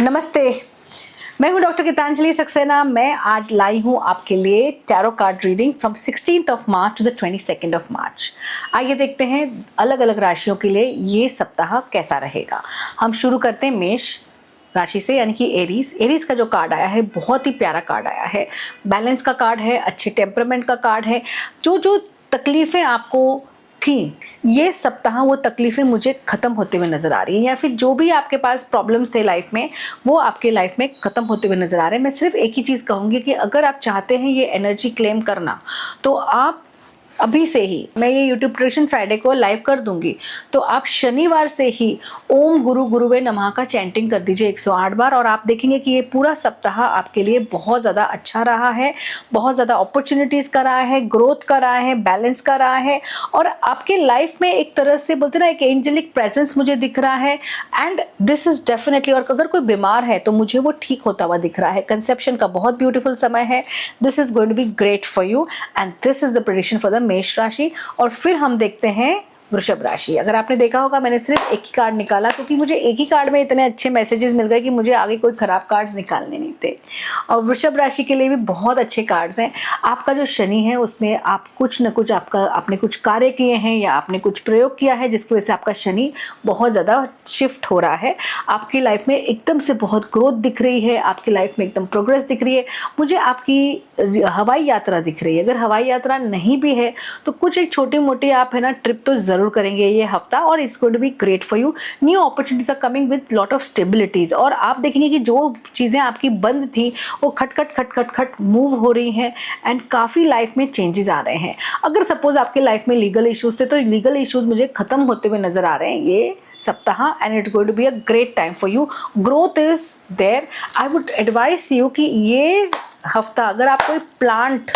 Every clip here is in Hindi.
नमस्ते, मैं हूं डॉक्टर गीतांजलि सक्सेना। मैं आज लाई हूं आपके लिए tarot card reading from 16th of March two the 22nd of March. आइए देखते हैं अलग अलग राशियों के लिए ये सप्ताह कैसा रहेगा। हम शुरू करते हैं मेष राशि से, यानी कि एरीज। एरीज का जो कार्ड आया है बहुत ही प्यारा कार्ड आया है, बैलेंस का कार्ड है, अच्छे टेम्परामेंट का कार्ड है। जो जो तकलीफें आपको थी ये सप्ताह वो तकलीफें मुझे खत्म होते हुए नजर आ रही है, या फिर जो भी आपके पास प्रॉब्लम्स थे लाइफ में वो आपके लाइफ में खत्म होते हुए नजर आ रहे हैं। मैं सिर्फ एक ही चीज कहूंगी कि अगर आप चाहते हैं ये एनर्जी क्लेम करना तो आप अभी से ही, मैं ये यूट्यूब ट्यूशन फ्राइडे को लाइव कर दूंगी, तो आप शनिवार से ही ओम गुरु गुरुवे नमः का चैंटिंग कर दीजिए 108 बार, और आप देखेंगे कि ये पूरा सप्ताह आपके लिए बहुत ज़्यादा अच्छा रहा है, बहुत ज़्यादा अपॉर्चुनिटीज़ का रहा है, ग्रोथ का रहा है, बैलेंस का रहा है, और आपके लाइफ में एक तरह से बोलते ना एक एंजेलिक प्रेजेंस मुझे दिख रहा है। एंड दिस इज डेफिनेटली, और अगर कोई बीमार है तो मुझे वो ठीक होता हुआ दिख रहा है। कंसेप्शन का बहुत ब्यूटीफुल समय है। This is going to be great for you and this is the prediction for the मेष राशि। और फिर हम देखते हैं वृषभ राशि। अगर आपने देखा होगा मैंने सिर्फ एक ही कार्ड निकाला क्योंकि मुझे एक ही कार्ड में इतने अच्छे मैसेजेस मिल गए कि मुझे आगे कोई खराब कार्ड्स निकालने नहीं थे। और वृषभ राशि के लिए भी बहुत अच्छे कार्ड्स हैं। आपका जो शनि है उसमें आप कुछ न कुछ आपने कुछ कार्य किए हैं या आपने कुछ प्रयोग किया है जिसकी वजह से आपका शनि बहुत ज़्यादा शिफ्ट हो रहा है। आपकी लाइफ में एकदम से बहुत ग्रोथ दिख रही है, आपकी लाइफ में एकदम प्रोग्रेस दिख रही है। मुझे आपकी हवाई यात्रा दिख रही है। अगर हवाई यात्रा नहीं भी है तो कुछ एक छोटी मोटी आप है ना ट्रिप तो जरूर करेंगे ये हफ्ता, और it's going to be great for you. New opportunities are coming with lot of stabilities, और आप देखेंगे कि जो चीज़ें आपकी बंद थी वो खट खट खट खट खट मूव हो रही हैं एंड काफ़ी लाइफ में चेंजेस आ रहे हैं। अगर सपोज आपके लाइफ में लीगल इश्यूज थे तो लीगल इश्यूज मुझे खत्म होते हुए नजर आ रहे हैं ये सप्ताह, and it's going to be a great time for you. Growth is there. I would advise you कि ये हफ्ता अगर आप कोई प्लांट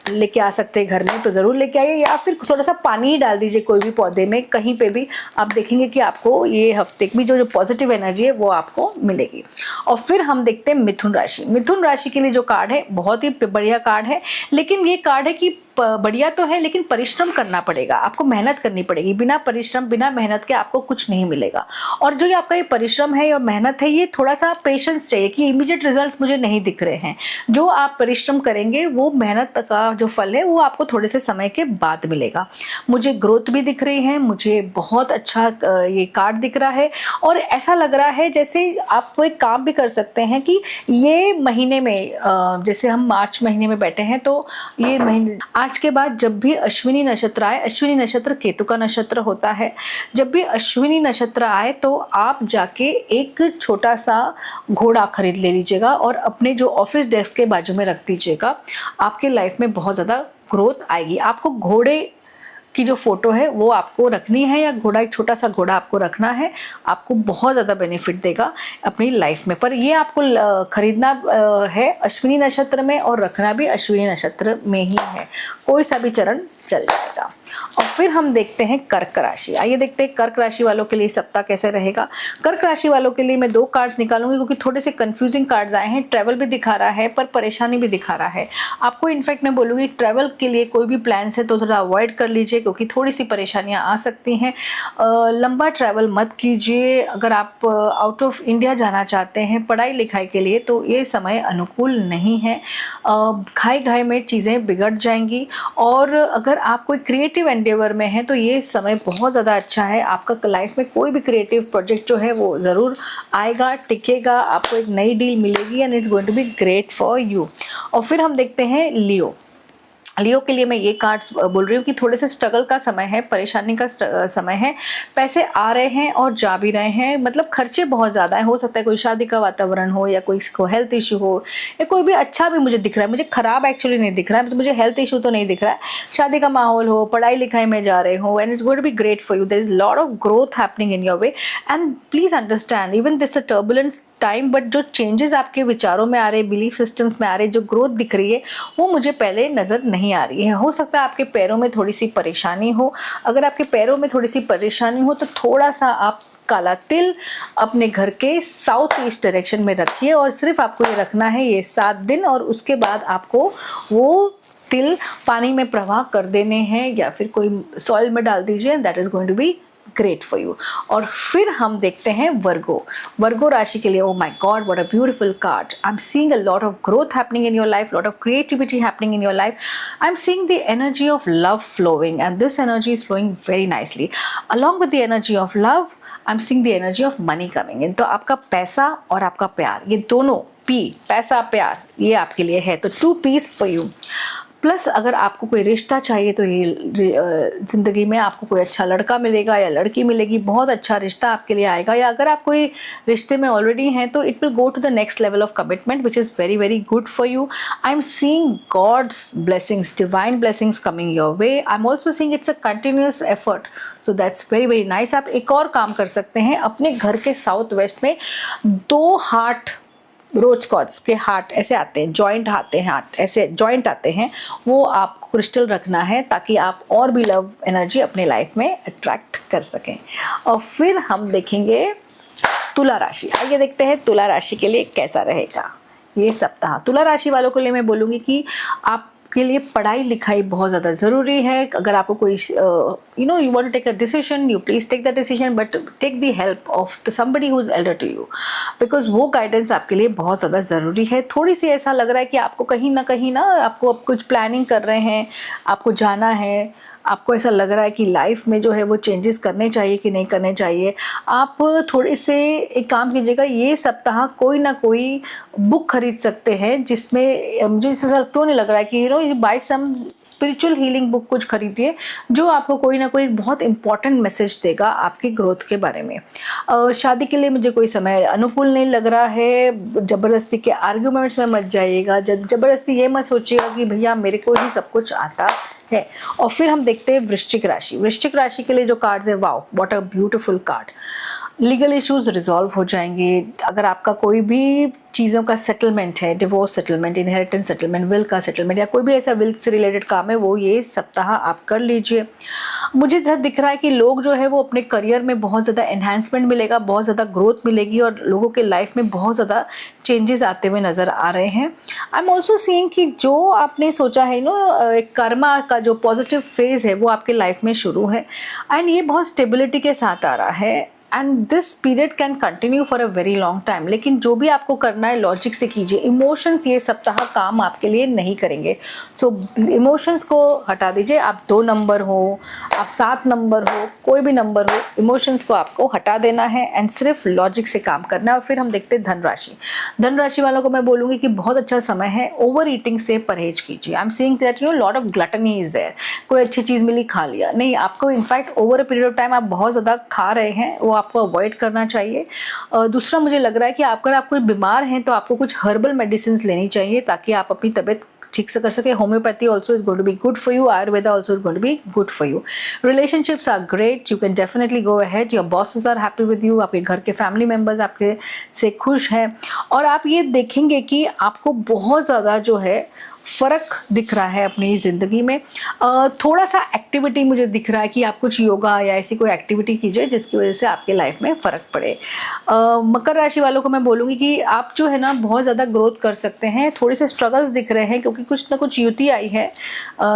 लेके आ सकते हैं घर में तो ज़रूर लेके आइए, या फिर थोड़ा सा पानी ही डाल दीजिए कोई भी पौधे में, कहीं पे भी। आप देखेंगे कि आपको ये हफ्ते की जो पॉजिटिव एनर्जी है वो आपको मिलेगी। और फिर हम देखते हैं मिथुन राशि। मिथुन राशि के लिए जो कार्ड है बहुत ही बढ़िया कार्ड है, लेकिन ये कार्ड है कि बढ़िया तो है लेकिन परिश्रम करना पड़ेगा, आपको मेहनत करनी पड़ेगी। बिना परिश्रम बिना मेहनत के आपको कुछ नहीं मिलेगा। और जो ये आपका ये परिश्रम है और मेहनत है ये थोड़ा सा पेशेंस चाहिए कि इमीडिएट रिजल्ट्स मुझे नहीं दिख रहे हैं। जो आप परिश्रम करेंगे वो मेहनत का जो फल है वो आपको थोड़े से समय के बाद मिलेगा। मुझे ग्रोथ भी दिख रही है, मुझे बहुत अच्छा ये कार्ड दिख रहा है, और ऐसा लग रहा है जैसे आप कोई काम भी कर सकते हैं कि ये महीने में, जैसे हम मार्च महीने में बैठे हैं तो ये महीने आज के बाद जब भी अश्विनी नक्षत्र आए, अश्विनी नक्षत्र केतु का नक्षत्र होता है, जब भी अश्विनी नक्षत्र आए तो आप जाके एक छोटा सा घोड़ा खरीद ले लीजिएगा और अपने जो ऑफिस डेस्क के बाजू में रख दीजिएगा। आपके लाइफ में बहुत ज़्यादा ग्रोथ आएगी। आपको घोड़े की जो फोटो है वो आपको रखनी है, या घोड़ा एक छोटा सा घोड़ा आपको रखना है, आपको बहुत ज़्यादा बेनिफिट देगा अपनी लाइफ में। पर ये आपको खरीदना है अश्विनी नक्षत्र में और रखना भी अश्विनी नक्षत्र में ही है, कोई सा भी चरण चल जाएगा। और फिर हम देखते हैं कर्क राशि। आइए देखते हैं कर्क राशि वालों के लिए सप्ताह कैसे रहेगा। कर्क राशि वालों के लिए मैं 2 कार्ड्स निकालूंगी क्योंकि थोड़े से कंफ्यूजिंग कार्ड्स आए हैं। ट्रैवल भी दिखा रहा है पर परेशानी भी दिखा रहा है आपको। इनफैक्ट मैं बोलूँगी ट्रैवल के लिए कोई भी प्लान्स है तो थोड़ा अवॉइड कर लीजिए क्योंकि थोड़ी सी परेशानियाँ आ सकती हैं। लंबा ट्रैवल मत कीजिए। अगर आप आउट ऑफ इंडिया जाना चाहते हैं पढ़ाई लिखाई के लिए तो ये समय अनुकूल नहीं है। घाई घाई में चीज़ें बिगड़ जाएंगी। और अगर आप कोई क्रिएटिव एंडेवर में है तो ये समय बहुत ज़्यादा अच्छा है। आपका लाइफ में कोई भी क्रिएटिव प्रोजेक्ट जो है वो ज़रूर आएगा, टिकेगा, आपको एक नई डील मिलेगी and it's going to be great for you. और फिर हम देखते हैं लियो। लियो के लिए मैं ये कार्ड्स बोल रही हूँ कि थोड़े से स्ट्रगल का समय है, परेशानी का समय है। पैसे आ रहे हैं और जा भी रहे हैं, मतलब खर्चे बहुत ज़्यादा है। हो सकता है कोई शादी का वातावरण हो या कोई को हेल्थ इशू हो, या कोई भी अच्छा भी मुझे दिख रहा है। मुझे खराब एक्चुअली नहीं दिख रहा है, तो मुझे हेल्थ इशू तो नहीं दिख रहा है। शादी का माहौल हो, पढ़ाई लिखाई में जा रहे हो, and it's going to be great for you. There is lot of growth happening in your way and please understand even this a turbulence time, but जो चेंजेस आपके विचारों में आ रहे, बिलीफ सिस्टम्स में आ रहे, जो ग्रोथ दिख रही है वो मुझे पहले नज़र नहीं आ रही है। हो सकता है आपके पैरों में थोड़ी सी परेशानी हो। अगर आपके पैरों में थोड़ी सी परेशानी हो तो थोड़ा सा आप काला तिल अपने घर के साउथ ईस्ट डायरेक्शन में रखिए, और सिर्फ आपको ये रखना है ये 7 दिन, और उसके बाद आपको वो तिल पानी में प्रवाह कर देने हैं या फिर कोई सॉइल में डाल दीजिए। That is going to be great for you. और फिर हम देखते हैं वर्गो राशि के लिए। Oh my God, what a beautiful card. I am seeing a lot of growth happening in your life, lot of creativity happening in your life. I am seeing the energy of love flowing, and this energy is flowing very nicely. Along with the energy of love, I'm seeing the energy of money coming in. तो आपका पैसा और आपका प्यार, ये दोनों पैसा प्यार, ये आपके लिए है। तो 2 P's for you। प्लस अगर आपको कोई रिश्ता चाहिए तो ये ज़िंदगी में आपको कोई अच्छा लड़का मिलेगा या लड़की मिलेगी, बहुत अच्छा रिश्ता आपके लिए आएगा। या अगर आप कोई रिश्ते में ऑलरेडी हैं तो it will go to the next level of commitment which is very very good for you. I am seeing God's blessings, divine blessings coming your way. I am also seeing it's a continuous effort, so that's very very nice. आप एक और काम कर सकते हैं, अपने घर के साउथ वेस्ट में 2 हार्ट, रोज कॉर्ड्स के हार्ट ऐसे आते हैं, जॉइंट आते हैं, हार्ट ऐसे जॉइंट आते हैं, वो आपको क्रिस्टल रखना है ताकि आप और भी लव एनर्जी अपने लाइफ में अट्रैक्ट कर सकें। और फिर हम देखेंगे तुला राशि। आइए देखते हैं तुला राशि के लिए कैसा रहेगा ये सप्ताह। तुला राशि वालों के लिए मैं बोलूँगी कि आपके लिए पढ़ाई लिखाई बहुत ज़्यादा ज़रूरी है। अगर आपको कोई you want to take a decision, you please take the decision, but take the help of somebody who is elder to you, because वो गाइडेंस आपके लिए बहुत ज़्यादा ज़रूरी है। थोड़ी सी ऐसा लग रहा है कि आपको कहीं ना आपको अब कुछ प्लानिंग कर रहे हैं, आपको जाना है, आपको ऐसा लग रहा है कि लाइफ में जो है वो चेंजेस करने चाहिए कि नहीं करने चाहिए। आप थोड़े से एक काम कीजिएगा, ये सप्ताह कोई ना कोई बुक खरीद सकते हैं जिसमें मुझे ऐसा क्यों नहीं लग रहा है कि you buy some spiritual healing book कुछ खरीदिए जो आपको कोई ना कोई बहुत इंपॉर्टेंट मैसेज देगा आपकी ग्रोथ के बारे में। शादी के लिए मुझे कोई समय अनुकूल नहीं लग रहा है। ज़बरदस्ती के आर्ग्यूमेंट्स में मत जाइएगा, ज़बरदस्ती ये मत सोचिएगा कि भैया मेरे को ही सब कुछ आता है। और फिर हम देखते हैं वृश्चिक राशि। वृश्चिक राशि के लिए जो कार्ड्स है, wow what a beautiful card. Legal issues resolve हो जाएंगे। अगर आपका कोई भी चीज़ों का सेटलमेंट है, divorce settlement, inheritance settlement, will का सेटलमेंट या कोई भी ऐसा विल से रिलेटेड काम है, वो ये सप्ताह आप कर लीजिए। मुझे इधर दिख रहा है कि लोग जो है वो अपने करियर में बहुत ज़्यादा एनहांसमेंट मिलेगा, बहुत ज़्यादा ग्रोथ मिलेगी और लोगों के लाइफ में बहुत ज़्यादा चेंजेस आते हुए नज़र आ रहे हैं। आई एम ऑल्सो सीइंग कि जो आपने सोचा है कर्मा का जो पॉजिटिव फेज़ है वो आपके लाइफ में शुरू है एंड ये बहुत स्टेबिलिटी के साथ आ रहा है। And this period can continue for a very long time. लेकिन जो भी आपको करना है लॉजिक से कीजिए। इमोशंस ये सप्ताह काम आपके लिए नहीं करेंगे। सो इमोशंस को हटा दीजिए। आप 2 नंबर हो, आप 7 नंबर हो, कोई भी नंबर हो, इमोशंस को आपको हटा देना है एंड सिर्फ लॉजिक से काम करना है। और फिर हम देखते हैं धनराशि। धनराशि वालों को मैं बोलूँगी कि बहुत अच्छा समय है, ओवर ईटिंग से परहेज कीजिए। I am seeing that lot of gluttony is there. कोई अच्छी चीज़ मिली खा लिया, नहीं, आपको in fact over a period of time आप बहुत ज़्यादा खा रहे हैं, वो आपको अवॉइड करना चाहिए। दूसरा मुझे लग रहा है कि अगर आप कोई बीमार हैं तो आपको कुछ हर्बल मेडिसिन लेनी चाहिए ताकि आप अपनी तबीयत ठीक से कर सके। Homeopathy also is going to be good for you, Ayurveda also is going to be good for you. Relationships are great, you can definitely go ahead, your bosses are happy with you, आपके घर के फैमिली मेम्बर्स आपके से खुश हैं। और आप ये देखेंगे कि आपको बहुत ज़्यादा जो है फ़र्क दिख रहा है अपनी ज़िंदगी में। थोड़ा सा एक्टिविटी मुझे दिख रहा है कि आप कुछ योगा या ऐसी कोई एक्टिविटी कीजिए जिसकी वजह से आपके लाइफ में फ़र्क पड़े। मकर राशि वालों को मैं बोलूँगी कि आप जो है ना बहुत ज़्यादा ग्रोथ कर सकते हैं। थोड़े से स्ट्रगल्स दिख रहे हैं क्योंकि कुछ ना कुछ युति आई है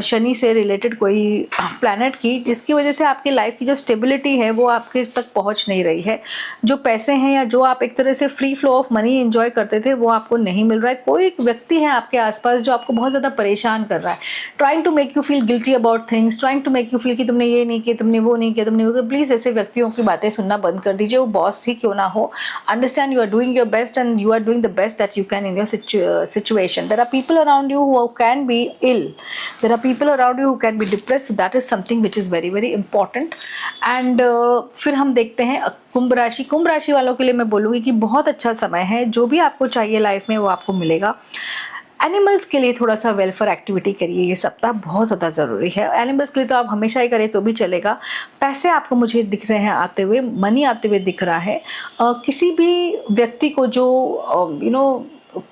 शनि से रिलेटेड कोई प्लैनेट की, जिसकी वजह से आपकी लाइफ की जो स्टेबिलिटी है वो आपके तक पहुँच नहीं रही है। जो पैसे हैं या जो आप एक तरह से free flow of money enjoy करते थे वो आपको नहीं मिल रहा है। कोई एक व्यक्ति है आपके आसपास जो आपको बहुत ज़्यादा परेशान कर रहा है, trying to make you feel guilty about things, trying to make you feel कि तुमने ये नहीं किया, तुमने वो नहीं किया, तुमने वो किया। प्लीज़ ऐसे व्यक्तियों की बातें सुनना बंद कर दीजिए, वो बॉस ही क्यों ना हो। Understand you are doing your best and you are doing the best that you can in your situation. There are people around you who can be ill, there are people around you who can be depressed, that is something which is very very important. And फिर हम देखते हैं कुंभ राशि। कुंभ राशि वालों के लिए मैं बोलूँगी कि बहुत अच्छा समय है, जो भी आपको चाहिए लाइफ में वो आपको मिलेगा। एनिमल्स के लिए थोड़ा सा वेलफेयर एक्टिविटी करिए, ये सप्ताह बहुत ज़्यादा ज़रूरी है। एनिमल्स के लिए तो आप हमेशा ही करें तो भी चलेगा। पैसे आपको मुझे दिख रहे हैं आते हुए, मनी आते हुए दिख रहा है। किसी भी व्यक्ति को जो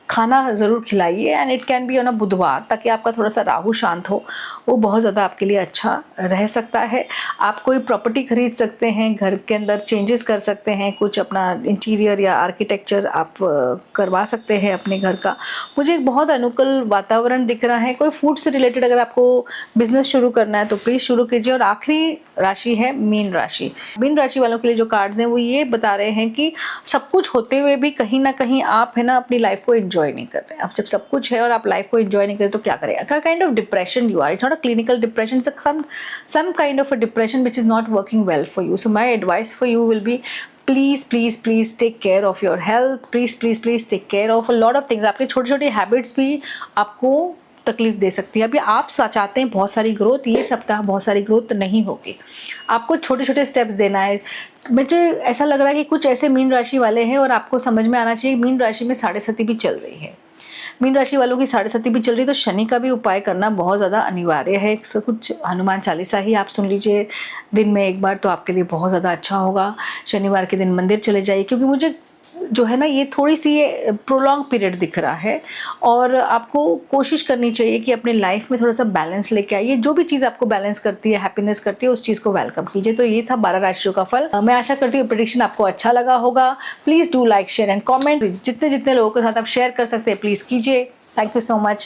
खाना ज़रूर खिलाइए, and it can be on a बुधवार, ताकि आपका थोड़ा सा राहु शांत हो, वो बहुत ज़्यादा आपके लिए अच्छा रह सकता है। आप कोई प्रॉपर्टी खरीद सकते हैं, घर के अंदर चेंजेस कर सकते हैं, कुछ अपना इंटीरियर या आर्किटेक्चर आप करवा सकते हैं अपने घर का। मुझे एक बहुत अनुकूल वातावरण दिख रहा है। कोई फूड से रिलेटेड अगर आपको बिजनेस शुरू करना है तो प्लीज़ शुरू कीजिए। और आखिरी राशि है मीन राशि। मीन राशि वालों के लिए जो कार्ड्स हैं वो ये बता रहे हैं कि सब कुछ होते हुए भी कहीं ना कहीं आप है ना अपनी लाइफ को एंजॉय नहीं कर रहे हैं। अब जब सब कुछ है और आप लाइफ को एंजॉय नहीं करें तो क्या करें? A kind of depression you are. It's not a clinical depression, some kind of a depression which is not working well for you. So my advice for you will be, please take care of your health. Please take care of a lot of things. आपके छोटे छोटे हैबिट्स भी आपको तकलीफ दे सकती है। अभी आप चाहते हैं बहुत सारी ग्रोथ, ये सप्ताह बहुत सारी ग्रोथ नहीं होगी। आपको छोटे छोटे स्टेप्स देना है। मुझे ऐसा लग रहा है कि कुछ ऐसे मीन राशि वाले हैं, और आपको समझ में आना चाहिए मीन राशि में साढ़े सती भी चल रही है। मीन राशि वालों की साढ़े सती भी चल रही है, तो शनि का भी उपाय करना बहुत ज़्यादा अनिवार्य है। कुछ हनुमान चालीसा ही आप सुन लीजिए दिन में एक बार, तो आपके लिए बहुत ज़्यादा अच्छा होगा। शनिवार के दिन मंदिर चले जाइए, क्योंकि मुझे जो है ना ये थोड़ी सी ये प्रोलॉन्ग पीरियड दिख रहा है, और आपको कोशिश करनी चाहिए कि अपनी लाइफ में थोड़ा सा बैलेंस लेके आइए। जो भी चीज़ आपको बैलेंस करती है, हैप्पीनेस करती है, उस चीज़ को वेलकम कीजिए। तो ये था 12 राशियों का फल। मैं आशा करती हूँ प्रेडिक्शन आपको अच्छा लगा होगा। Please do like, share and comment. जितने लोगों के साथ आप शेयर कर सकते हैं प्लीज़ कीजिए। Thank you so much.